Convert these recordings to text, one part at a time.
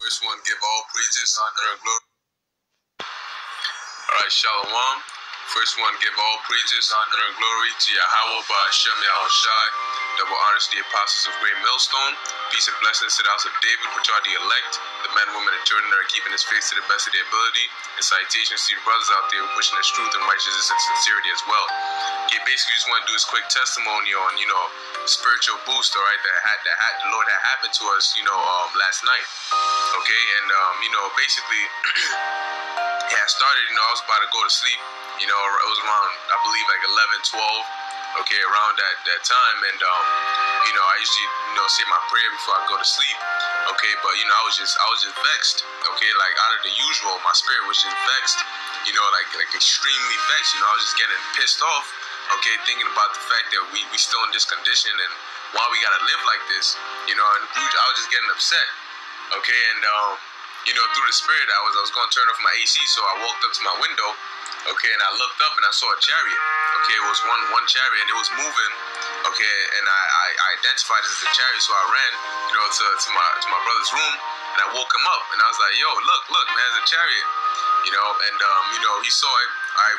First one, give all praises, honor, and glory. Alright, Shalom. First one, give all praises, honor, and glory to Yahweh by Hashem Yahushai. Double honors to the apostles of Great Millstone. Peace and blessings to the house of David, which are the elect, the men, women, and children that are keeping his faith to the best of their ability. And salutations to the brothers out there who are pushing this truth and righteousness and sincerity as well. Yeah, basically just want to do this quick testimony on, spiritual boost, all right, that the Lord had happened to us, last night. Okay, and, basically, it had started, I was about to go to sleep. It was around, I believe, like 11, 12, okay, around that time. And, I usually, say my prayer before I go to sleep. Okay, but, I was just vexed. Okay, like out of the usual, my spirit was just vexed, like extremely vexed. I was just getting pissed off. Okay, thinking about the fact that we still in this condition and why we gotta live like this. And I was just getting upset. Okay, and, through the spirit, I was going to turn off my AC, so I walked up to my window. Okay, and I looked up and I saw a chariot. Okay, it was one chariot and it was moving. Okay, and I identified it as a chariot, so I ran, to my brother's room, and I woke him up, and I was like, yo, look, man, there's a chariot. And he saw it.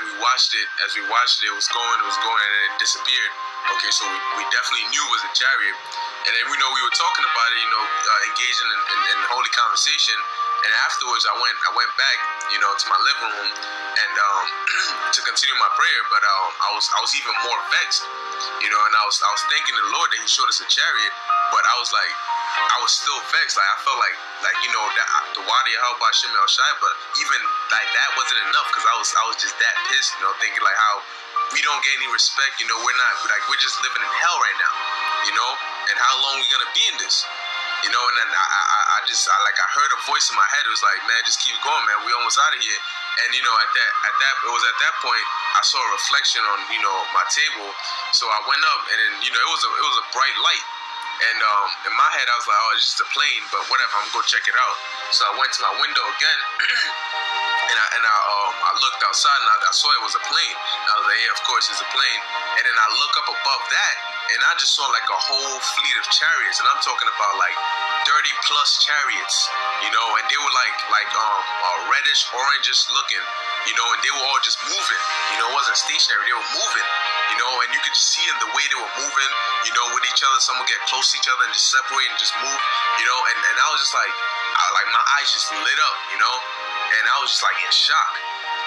We watched it. As we watched it, it was going, and it disappeared. Okay, so we definitely knew it was a chariot. And then, we were talking about it, engaging in holy conversation. And afterwards, I went back, to my living room, and to continue my prayer. But I was even more vexed, and I was thanking the Lord that He showed us a chariot. But I was still vexed. Like I felt like that the water helped by Shem Shai, but even like that wasn't enough because I was just that pissed, thinking like how we don't get any respect. We're just living in hell right now, and how long we gonna be in this? And then I heard a voice in my head. It was like, man, just keep going, man. We almost out of here. And it was at that point I saw a reflection on my table. So I went up, and then it was a bright light. And in my head I was like, oh, it's just a plane, but whatever. I'm gonna go check it out. So I went to my window again, and I looked outside, and I saw it was a plane. And I was like, yeah, of course it's a plane. And then I look up above that, and I just saw like a whole fleet of chariots, and I'm talking about like 30+ chariots, and they were like reddish, orangish looking, and they were all just moving, it wasn't stationary, they were moving, and you could just see in the way they were moving, with each other. Some would get close to each other and just separate and just move, and I was just like my eyes just lit up, and I was just like in shock.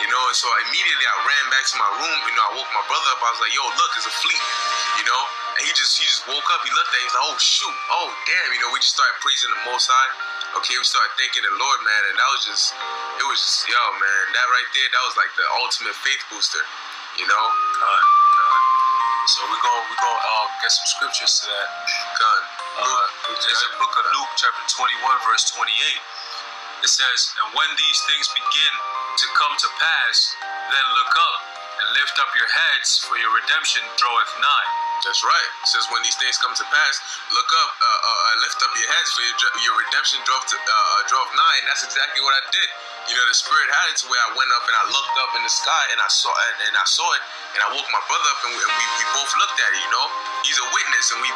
And so immediately I ran back to my room. I woke my brother up. I was like, yo, look, it's a fleet, and he just woke up. He looked at it. He was like, oh, shoot. Oh, damn. We just started praising the Most High. Okay, we started thanking the Lord, man. And it was just, yo, man, that right there, that was like the ultimate faith booster, God. So we're gonna get some scriptures to that. God. There's a book of Luke, chapter 21, verse 28. It says, and when these things begin to come to pass, then look up and lift up your heads, for your redemption draweth nigh. That's right. It says when these things come to pass, look up, lift up your heads, for your redemption draweth nigh. And that's exactly what I did. The Spirit had it to where I went up and I looked up in the sky and I saw it, and I woke my brother up, and we both looked at it. He's a witness, and we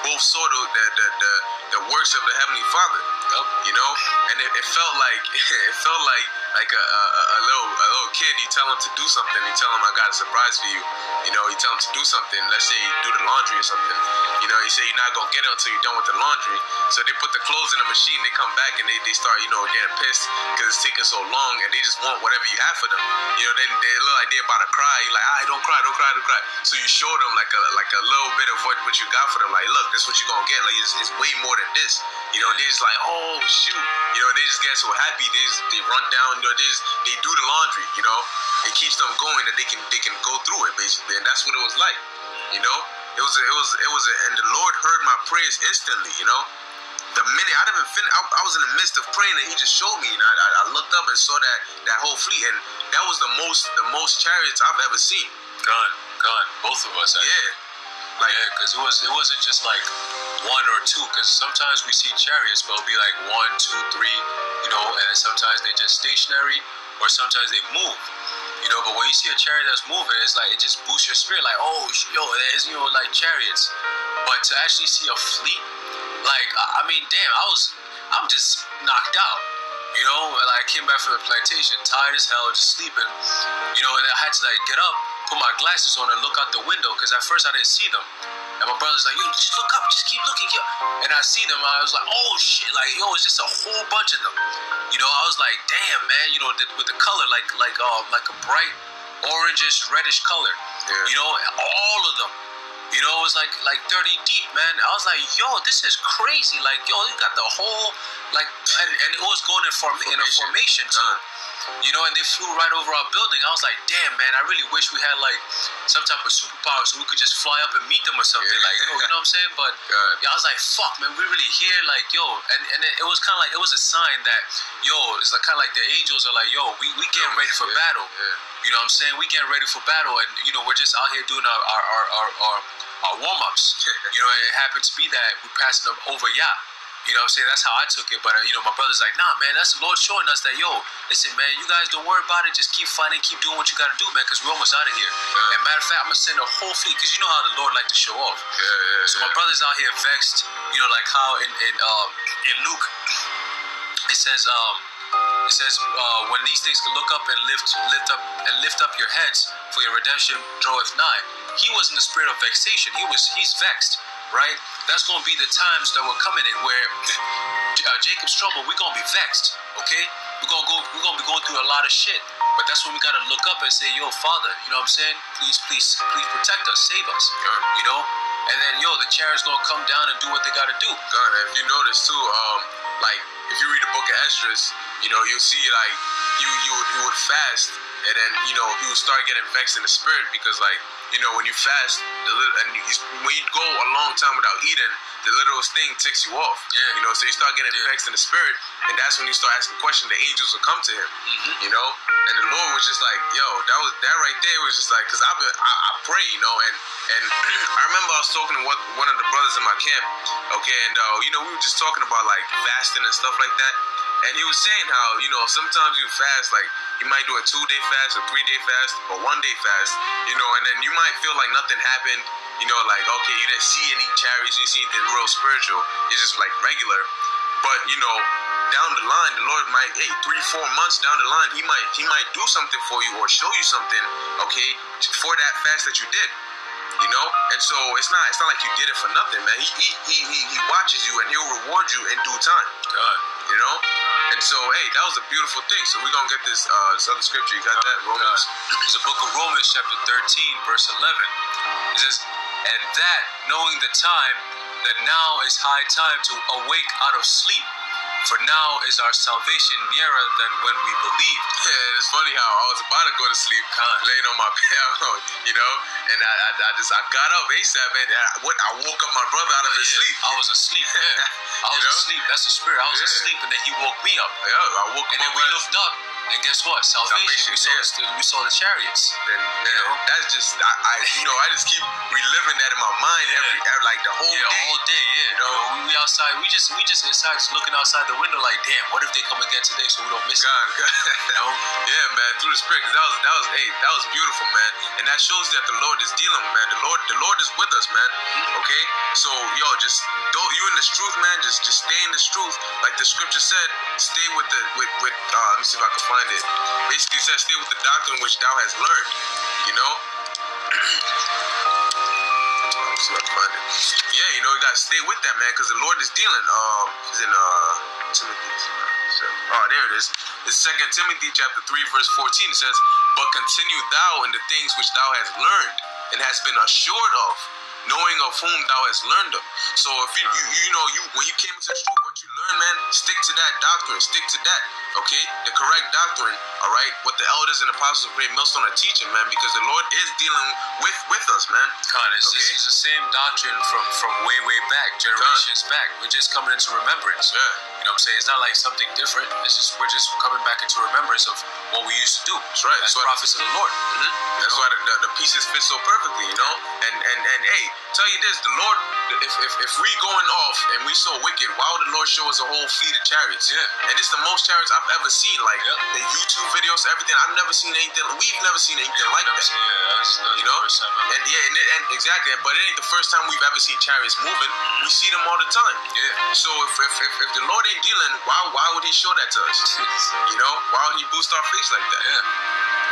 both saw the works of the Heavenly Father. And it felt like a little kid. You tell him to do something. You tell him, I got a surprise for you. You tell him to do something. Let's say do the laundry or something. You say you're not gonna get it until you're done with the laundry. So they put the clothes in the machine. They come back and they start getting pissed because it's taking so long, and they just want whatever you have for them. Then they look like they're about to cry. You're like, don't cry. So you show them like a little bit of what you got for them. Like, look, this is what you're gonna get. Like it's way more than this. They're just like, oh shoot. They just get so happy. They run down. They do the laundry. It keeps them going that they can go through it basically, and that's what it was like. It was and the Lord heard my prayers instantly. The minute I was in the midst of praying, and He just showed me, and I looked up and saw that whole fleet, and that was the most chariots I've ever seen. God, both of us. Yeah. Because it wasn't just like one or two, because sometimes we see chariots, but it'll be like 1, 2, 3, and sometimes they just stationary, or sometimes they move, but when you see a chariot that's moving, it's like, it just boosts your spirit, like, oh, there's, like chariots. But to actually see a fleet, like, I mean, damn, I I'm just knocked out. You know, and I came back from the plantation, tired as hell, just sleeping. You know, and I had to like get up, put my glasses on, and look out the window because at first I didn't see them. And my brother's like, yo, just look up, just keep looking here. And I see them, I was like, oh shit, like, yo, it's just a whole bunch of them. You know, I was like, damn, man, you know, with the color, like a bright orangish, reddish color. Yeah. You know, all of them. You know, it was like 30 deep, man. I was like, yo, this is crazy. Like, yo, you got the whole, like, and it was going in a formation too. You know, and they flew right over our building. I was like, damn, man, I really wish we had, like, some type of superpower so we could just fly up and meet them or something. Yeah. Like, yo, you know what I'm saying? But yeah, I was like, fuck, man, we really here? Like, yo, and it was kind of like, it was a sign that, yo, it's like kind of like the angels are like, yo, we getting ready for battle. Yeah. You know what I'm saying? We getting ready for battle, and, you know, we're just out here doing our warm-ups. You know, it happened to be that we're passing them over yacht. You know what I'm saying? That's how I took it. But, you know, my brother's like, nah, man, that's the Lord showing us that, yo, listen, man, you guys don't worry about it. Just keep fighting, keep doing what you got to do, man, because we're almost out of here. Yeah. And matter of fact, I'm going to send a whole fleet, because you know how the Lord like to show off. So my brother's out here vexed, you know, like how in Luke, it says, when these things can look up and lift up your heads, for your redemption draweth nigh. He was in the spirit of vexation. He's vexed, right? That's going to be the times that we're coming in where Jacob's trouble, we're going to be vexed, okay? We're going to be going through a lot of shit. But that's when we got to look up and say, yo, Father, you know what I'm saying? Please protect us, save us, you know? And then, yo, the chariots going to come down and do what they got to do. God, if you notice too, like, if you read the book of Esdras, you know, you'll see, like, he would fast, and then, you know, he would start getting vexed in the spirit, because, like, you know, when you fast, when you go a long time without eating, the littlest thing ticks you off. Yeah. You know, so you start getting vexed in the spirit, and that's when you start asking questions. The angels will come to him. You know, and the Lord was just like, yo, that right there was just like, because I pray, you know, and I remember I was talking to one of the brothers in my camp, okay, and you know, we were just talking about like fasting and stuff like that. And he was saying how, you know, sometimes you fast, like, you might do a 2-day fast, a 3-day fast, or 1-day fast, you know, and then you might feel like nothing happened, you know, like, okay, you didn't see any chariots, you didn't see anything real spiritual, it's just like regular. But, you know, down the line, the Lord might, 3-4 months down the line, he might do something for you or show you something, okay, for that fast that you did. You know, and so it's not like you did it for nothing, man. He watches you and he'll reward you in due time. God. You know, and so that was a beautiful thing. So we're gonna get this other scripture. You got that? Romans. It's the book of Romans, chapter 13, verse 11. It says, "And that knowing the time, that now is high time to awake out of sleep. For now is our salvation nearer than when we believed." Yeah, it's funny how I was about to go to sleep, laying on my bed, you know, and I got up ASAP, and I woke up my brother out of his sleep. I was asleep. Yeah, I was asleep. That's the spirit. I was asleep, and then he woke me up. Yeah, I woke up. And then we looked up. And guess what? Salvation. We saw the chariots. Then, you know, that's just I just keep reliving that in my mind every like the whole day. All day, You know, we outside. We just inside, just looking outside the window, like, damn, what if they come again today, so we don't miss it? You know? Yeah, man, through the spirit. Cause that was beautiful, man, and that shows that the Lord is dealing, man. The Lord is with us, man. Okay, so yo, just don't you in this truth, man. Just stay in this truth, like the scripture said. Stay with let me see if I can find it. Basically, it says, stay with the doctrine which thou hast learned. You know. Let me see if I can find it. Yeah, you know, you gotta stay with that, man, because the Lord is dealing. It's in Timothy. Oh, there it is. It's 2 Timothy chapter 3, verse 14. It says, "But continue thou in the things which thou hast learned, and hast been assured of, knowing of whom thou hast learned them." So if you when you came into the truth, what you learned, man, stick to that doctrine, stick to that, okay, the correct doctrine, all right, what the elders and apostles of Great Millstone are teaching, man, because the Lord is dealing with us, man. God, it's the same doctrine from way back, generations back. We're just coming into remembrance. Yeah. You know what I'm saying? It's not like something different. We're just coming back into remembrance of what we used to do. That's right. As prophets of the Lord. That's why the pieces fit so perfectly, you know. And hey, tell you this, the Lord, if we going off and we so wicked, why would the Lord show us a whole fleet of chariots? Yeah. And this is the most chariots I I've ever seen. Like the YouTube videos, everything. I've never seen anything. We've never seen anything like that. That's you know, the first time and and exactly. But it ain't the first time we've ever seen chariots moving. We see them all the time. Yeah. So if the Lord ain't dealing, why would He show that to us? You know, why would He boost our face like that? Yeah.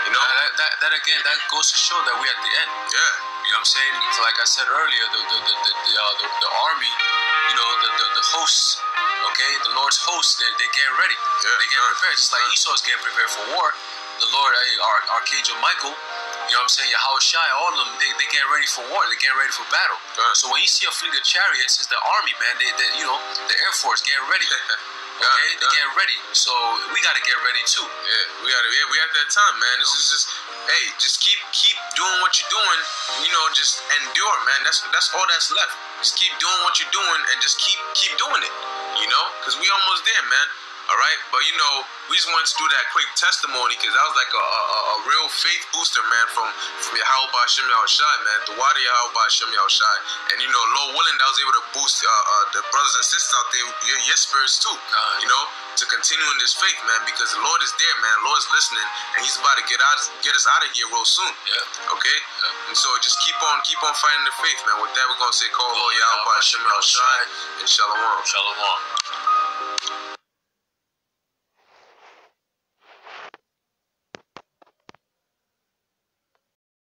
You know, that again, that goes to show that we're at the end. Yeah. You know what I'm saying? So like I said earlier, the army, you know, the hosts, okay, the Lord's hosts, they're getting ready. Yeah, they're getting prepared. Just like Esau's getting prepared for war. The Lord, Archangel Michael, you know what I'm saying, Yahushua, all of them, they getting ready for war. They're getting ready for battle. So when you see a fleet of chariots, it's the army, man. They you know, the Air Force getting ready. Okay, they're getting ready. So we gotta get ready too. Yeah, we at that time, man. This is just, hey, just keep doing what you're doing. You know, just endure, man. That's all that's left. Just keep doing what you're doing and just keep doing it. You know, because we almost there, man. All right, but you know, we just wanted to do that quick testimony because that was like a real faith booster, man, from Yahweh Hashem Yahushai, man, the water Yahweh Hashem Yahushai, and you know, Lord willing, that was able to boost the brothers and sisters out there, your spirits too, you know, to continue in this faith, man, because the Lord is there, man. The Lord is listening, and He's about to get us out of here real soon. Yeah. Okay. Yeah. And so just keep on fighting the faith, man. With that, we're gonna say, call Lord Yahweh Hashem Yahushai and Shalom. Shalom.